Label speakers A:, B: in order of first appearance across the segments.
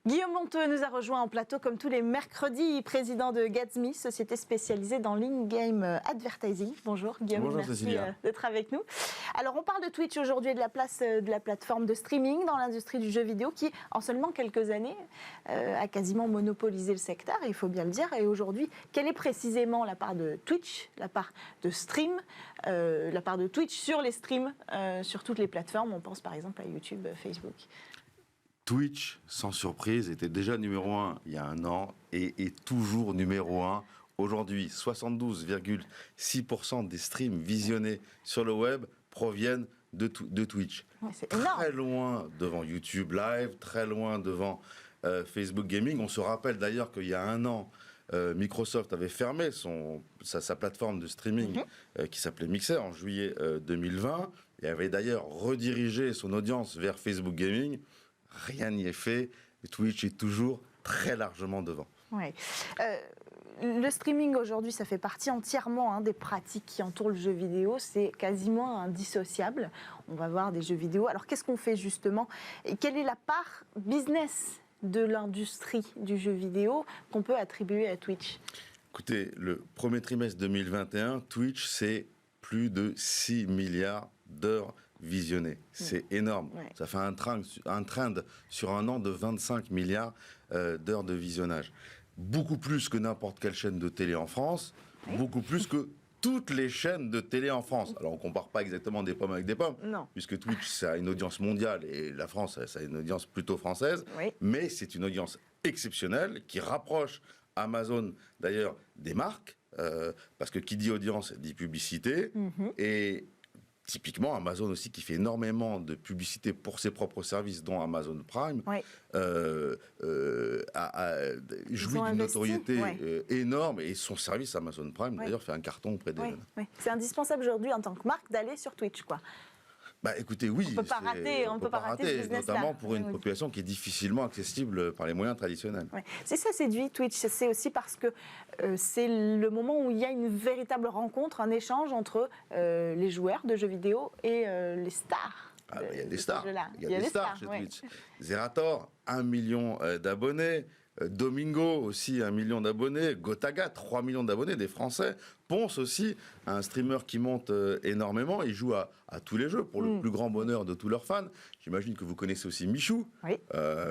A: Guillaume Monteux nous a rejoint en plateau comme tous les mercredis, président de Gatsby, société spécialisée dans l'in-game advertising. Bonjour Guillaume,
B: bonjour,
A: merci
B: Cécilia.
A: D'être avec nous. Alors on parle de Twitch aujourd'hui et de la place de la plateforme de streaming dans l'industrie du jeu vidéo qui, en seulement quelques années, a quasiment monopolisé le secteur, il faut bien le dire. Et aujourd'hui, quelle est précisément la part de Twitch, la part de stream, la part de Twitch sur les streams, sur toutes les plateformes? On pense par exemple à YouTube, Facebook.
B: Twitch, sans surprise, était déjà numéro 1 il y a un an et est toujours numéro 1 aujourd'hui. 72,6% des streams visionnés sur le web proviennent de Twitch.
A: Ouais, c'est énorme.
B: Très loin devant YouTube Live, très loin devant Facebook Gaming. On se rappelle d'ailleurs qu'il y a un an, Microsoft avait fermé sa plateforme de streaming qui s'appelait Mixer en juillet 2020 et avait d'ailleurs redirigé son audience vers Facebook Gaming. Rien n'y est fait. Twitch est toujours très largement devant.
A: Ouais. Le streaming aujourd'hui, ça fait partie entièrement des pratiques qui entourent le jeu vidéo. C'est quasiment indissociable. On va voir des jeux vidéo. Alors qu'est-ce qu'on fait justement? Et quelle est la part business de l'industrie du jeu vidéo qu'on peut attribuer à Twitch?
B: Écoutez, le premier trimestre 2021, Twitch, c'est plus de 6 milliards d'heures visionnées. C'est énorme. Ouais. Ça fait un trend sur un an de 25 milliards d'heures de visionnage. Beaucoup plus que n'importe quelle chaîne de télé en France, beaucoup plus que toutes les chaînes de télé en France. Alors on ne compare pas exactement des pommes avec des pommes, puisque Twitch, ça a une audience mondiale et la France, ça a une audience plutôt française, mais c'est une audience exceptionnelle qui rapproche Amazon, d'ailleurs, des marques, parce que qui dit audience dit publicité, et typiquement, Amazon aussi, qui fait énormément de publicité pour ses propres services, dont Amazon Prime, jouit d'une notoriété énorme. Et son service Amazon Prime, d'ailleurs, fait un carton auprès des jeunes.
A: C'est indispensable aujourd'hui, en tant que marque, d'aller sur Twitch, quoi.
B: Bah, écoutez, oui,
A: on ne peut pas rater ce business-là.
B: Notamment pour une population qui est difficilement accessible par les moyens traditionnels.
A: C'est ça séduit Twitch, c'est aussi parce que c'est le moment où il y a une véritable rencontre, un échange entre les joueurs de jeux vidéo et les stars.
B: Il y a des stars. Il y a des stars chez Twitch. Zerator, 1 million d'abonnés. Domingo aussi 1 million d'abonnés, Gotaga 3 millions d'abonnés, des Français. Ponce aussi, un streamer qui monte énormément, il joue à tous les jeux pour le plus grand bonheur de tous leurs fans. J'imagine que vous connaissez aussi Michou,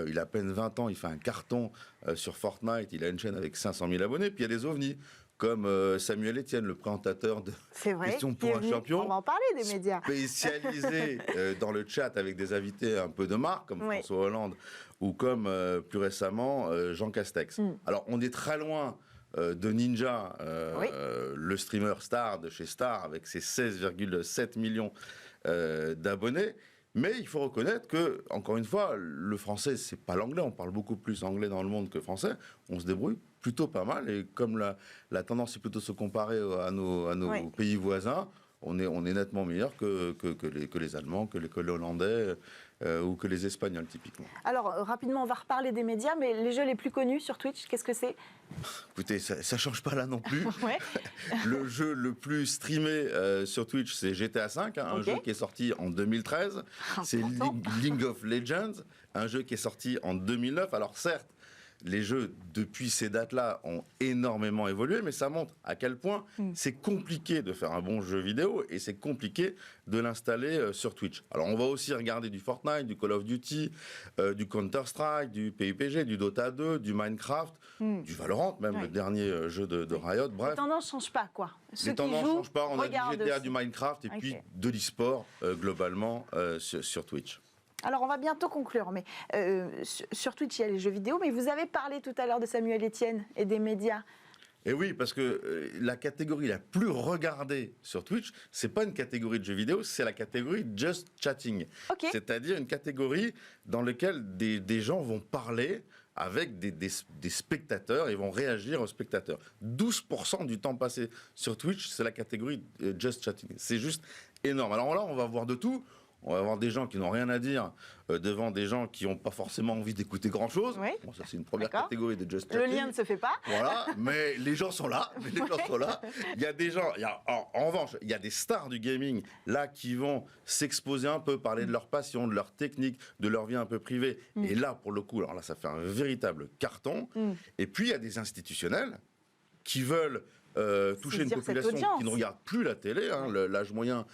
B: il a à peine 20 ans, il fait un carton sur Fortnite, il a une chaîne avec 500 000 abonnés, puis il y a des ovnis comme Samuel Etienne, le présentateur de Questions pour un champion.
A: On va en parler des médias.
B: Spécialisé dans le chat avec des invités un peu de marque, comme François Hollande, ou comme plus récemment Jean Castex. Alors on est très loin de Ninja, le streamer star de chez Star, avec ses 16,7 millions d'abonnés. Mais il faut reconnaître que, encore une fois, le français, c'est pas l'anglais. On parle beaucoup plus anglais dans le monde que français. On se débrouille plutôt pas mal. Et comme la tendance est plutôt de se comparer à nos pays voisins, on est nettement meilleur que les Allemands, que les Hollandais ou que les Espagnols, typiquement.
A: Alors, rapidement, on va reparler des médias, mais les jeux les plus connus sur Twitch, qu'est-ce que c'est?
B: Écoutez, ça ne change pas là non plus. Le jeu le plus streamé sur Twitch, c'est GTA V, un jeu qui est sorti en 2013. C'est League of Legends, un jeu qui est sorti en 2009. Alors certes, les jeux, depuis ces dates-là, ont énormément évolué, mais ça montre à quel point c'est compliqué de faire un bon jeu vidéo et c'est compliqué de l'installer sur Twitch. Alors, on va aussi regarder du Fortnite, du Call of Duty, du Counter-Strike, du PUBG, du Dota 2, du Minecraft, du Valorant, même le dernier jeu de Riot. Bref.
A: Les tendances ne changent pas, quoi.
B: Les tendances ne changent pas. On a du GTA, du Minecraft et puis de l'e-sport, globalement, sur Twitch.
A: Alors, on va bientôt conclure, mais sur Twitch, il y a les jeux vidéo, mais vous avez parlé tout à l'heure de Samuel Etienne et des médias.
B: Et oui, parce que la catégorie la plus regardée sur Twitch, c'est pas une catégorie de jeux vidéo, c'est la catégorie Just Chatting. C'est-à-dire une catégorie dans laquelle des gens vont parler avec des spectateurs et vont réagir aux spectateurs. 12% du temps passé sur Twitch, c'est la catégorie Just Chatting. C'est juste énorme. Alors là, on va voir de tout. On va avoir des gens qui n'ont rien à dire devant des gens qui n'ont pas forcément envie d'écouter grand-chose.
A: Oui.
B: Bon, ça, c'est une première catégorie de Just
A: Le
B: Chatting.
A: lien ne se fait pas.
B: Voilà, mais les gens sont là. Il y a des gens, en revanche, il y a des stars du gaming là qui vont s'exposer un peu, parler de leur passion, de leur technique, de leur vie un peu privée. Et là, pour le coup, alors là, ça fait un véritable carton. Et puis, il y a des institutionnels qui veulent toucher une population qui ne regarde plus la télé. Hein, l'âge moyen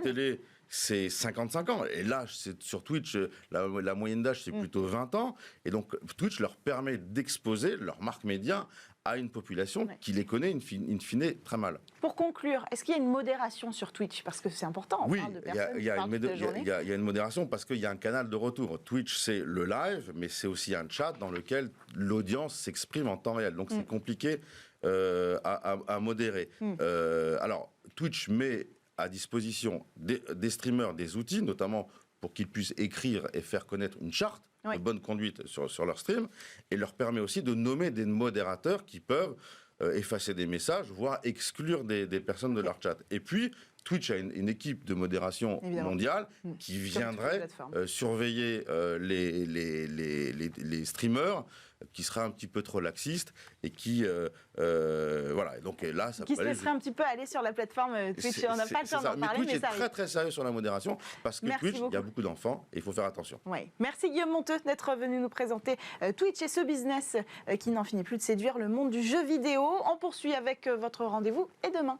B: télé, c'est 55 ans. Et là, sur Twitch, la moyenne d'âge, c'est plutôt 20 ans. Et donc, Twitch leur permet d'exposer leur marque média à une population qui les connaît in fine très mal.
A: Pour conclure, est-ce qu'il y a une modération sur Twitch? Parce que c'est important, on parle de personnes qui parlent toute la journée.
B: Il y a une modération parce qu'il y a un canal de retour. Twitch, c'est le live, mais c'est aussi un chat dans lequel l'audience s'exprime en temps réel. Donc, c'est compliqué à modérer. Alors, Twitch met à disposition des streamers des outils, notamment pour qu'ils puissent écrire et faire connaître une charte de bonne conduite sur leur stream, et leur permet aussi de nommer des modérateurs qui peuvent effacer des messages, voire exclure des personnes de leur chat. Et puis, Twitch a une équipe de modération mondiale qui viendrait surveiller les streamers qui seraient un petit peu trop laxistes et qui voilà. Et donc là, ça
A: qui se laisserait un petit peu aller sur la plateforme Twitch. On n'a pas le temps d'en parler,
B: mais Twitch est très très sérieux sur la modération parce que Twitch, il y a beaucoup d'enfants et il faut faire attention.
A: Oui. Merci Guillaume Monteux d'être venu nous présenter Twitch et ce business qui n'en finit plus de séduire le monde du jeu vidéo. On poursuit avec votre rendez-vous et demain.